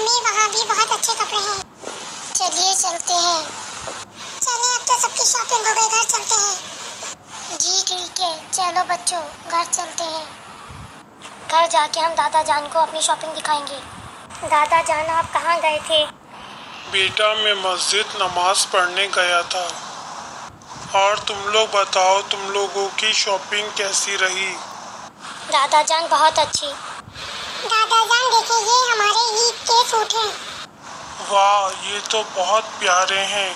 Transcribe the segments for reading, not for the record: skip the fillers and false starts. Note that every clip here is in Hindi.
अम्मी वहाँ भी बहुत अच्छे कपड़े हैं। चलिए चलते हैं। चलिए अब तो सबकी शॉपिंग हो गई, घर चलते हैं। जी ठीक है, चलो बच्चों घर चलते हैं। घर जाके हम दादा जान को अपनी शॉपिंग दिखाएंगे। दादा जान आप कहाँ गए थे? बेटा मैं मस्जिद नमाज पढ़ने गया था। और तुम लोग बताओ, तुम लोगों की शॉपिंग कैसी रही? दादा जान बहुत अच्छी। दादा जान देखिए, ये हमारे ईद के सूट हैं। वाह, ये तो बहुत प्यारे हैं।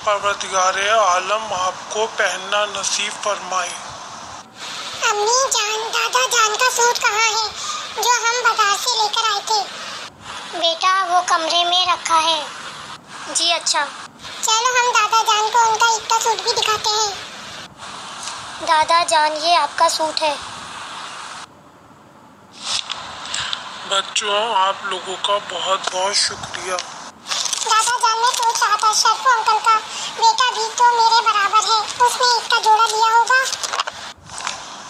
परवरदिगारे आलम आपको पहनना नसीब फरमाए। अम्मी जान, दादा जान का सूट कहाँ है जो हम बाजार से लेकर आए थे? बेटा वो कमरे में रखा है। जी अच्छा। चलो हम दादा जान को उनका ईद का सूट भी दिखाते हैं। दादा जान ये आपका सूट है। बच्चों आप लोगों का बहुत बहुत शुक्रिया। दादा जान मैं सोच रहा था, शर्फू अंकल का बेटा भी तो मेरे बराबर है, उसने ईद का जोड़ा लिया होगा।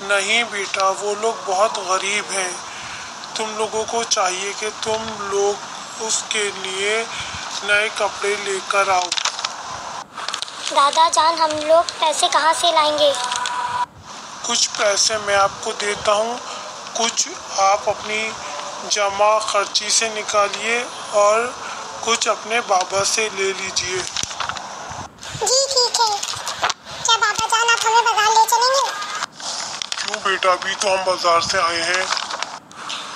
नहीं बेटा, वो लोग बहुत गरीब हैं। तुम लोगों को चाहिए कि तुम लोग उसके लिए नए कपड़े लेकर आओ। दादा जान हम लोग पैसे कहाँ से लाएंगे? कुछ पैसे मैं आपको देता हूँ, कुछ आप अपनी जमा खर्ची से निकालिए और कुछ अपने बाबा से ले लीजिए। जी ठीक है। क्या बाबा जान आप हमें बाजार ले चलेंगे? क्यों बेटा, अभी तो हम बाजार से आए हैं।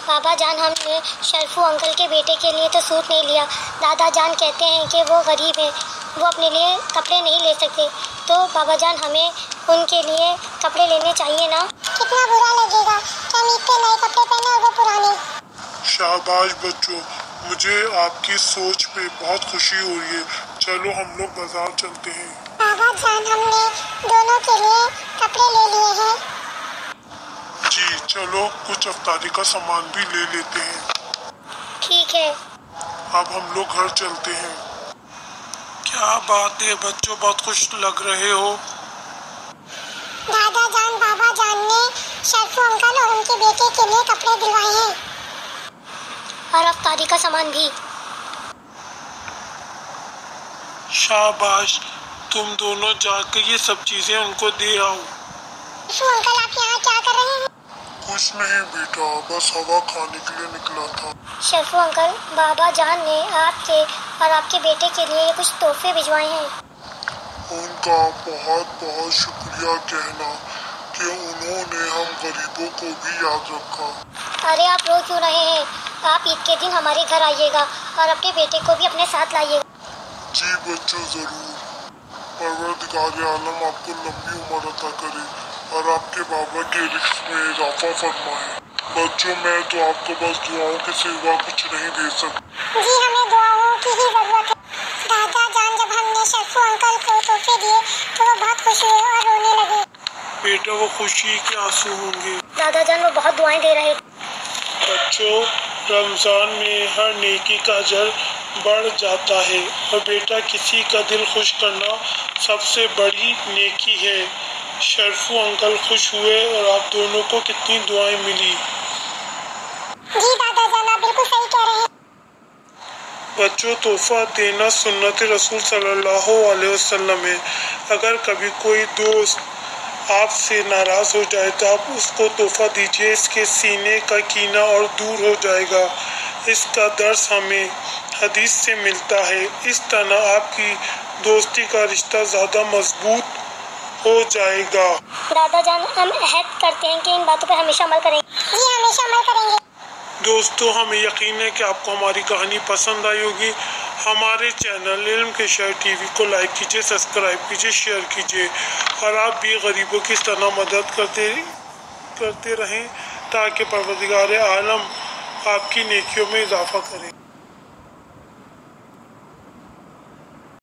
बाबा जान हमने शर्फू अंकल के बेटे के लिए तो सूट नहीं लिया। दादा जान कहते हैं कि वो गरीब है, वो अपने लिए कपड़े नहीं ले सकते, तो बाबा जान हमें उनके लिए कपड़े लेने चाहिए ना। कितना बुरा लगेगा कि हम ईद पे नए कपड़े पहने और वो पुराने। शाबाश बच्चों, मुझे आपकी सोच पे बहुत खुशी हो रही है। चलो हम लोग बाजार चलते हैं। बाबा जान हमने दोनों के लिए कपड़े ले लिए हैं। जी चलो, कुछ अफ्तारी का सामान भी ले लेते हैं। ठीक है। अब हम लोग घर चलते हैं। क्या बात है बच्चों, बहुत खुश लग रहे हो। दादा जान बाबा जान ने शर्फू अंकल और उनके बेटे के लिए कपड़े दिलवाए हैं और अफ्तारी का सामान भी। शाबाश, तुम दोनों जाकर ये सब चीजें उनको दे आओ। शर्फू अंकल आप यहाँ क्या कर रहे हैं? कुछ नहीं बेटा, बस हवा खाने के लिए निकला था। शर्फू अंकल, बाबा जान ने आपके और आपके बेटे के लिए कुछ तोहफे भिजवाए हैं। उनका बहुत बहुत शुक्रिया कहना कि उन्होंने हम गरीबों को भी याद रखा। अरे आप रो क्यों रहे हैं? आप ईद के दिन हमारे घर आइएगा और अपने बेटे को भी अपने साथ लाइएगा। जी बच्चों जरूर। परवरदिगार आलम आपको लंबी उम्र अता करे और आपके बाबा के रिस्क में इजाफा फरमाए। बच्चों मैं तो आपको बस दुआओं के सिवा कुछ नहीं दे सकता। जी हमें दुआओं की ही जरूरत है। दादा जान जब हमने शर्फू अंकल को तोहफे दिए तो वो बहुत खुश हुए और रोने लगे। बेटा वो खुशी के आंसू होंगे। दादा जान वो बहुत दुआएं दे रहे। बच्चों रमजान में हर नेकी का अजर बढ़ जाता है और बेटा किसी का दिल खुश करना सबसे बड़ी नेकी है। शर्फू अंकल खुश हुए और आप दोनों को कितनी दुआएं मिली। जी दादा जान आप बिल्कुल सही कह रहे हैं। बच्चों तोहफा देना सुन्नत रसूल सल्लल्लाहु अलैहि वसल्लम है। अगर कभी कोई दोस्त आपसे नाराज हो जाए तो आप उसको तोहफा दीजिए, इसके सीने का कीना और दूर हो जाएगा। इसका दर्स हमें हदीस से मिलता है। इस तरह आपकी दोस्ती का रिश्ता ज़्यादा मजबूत हो जाएगा। दादा जान हम अहद करते हैं कि इन बातों पर हमेशा अमल करेंगे। जी हमेशा अमल करेंगे। दोस्तों हमें यकीन है कि आपको हमारी कहानी पसंद आई होगी। हमारे चैनल इल्म के शहर टीवी को लाइक कीजिए, सब्सक्राइब कीजिए, शेयर कीजिए और आप भी गरीबों की इस तरह मदद करते रहें ताकि परवरदिगार आलम आपकी नेकियों में इजाफा करें।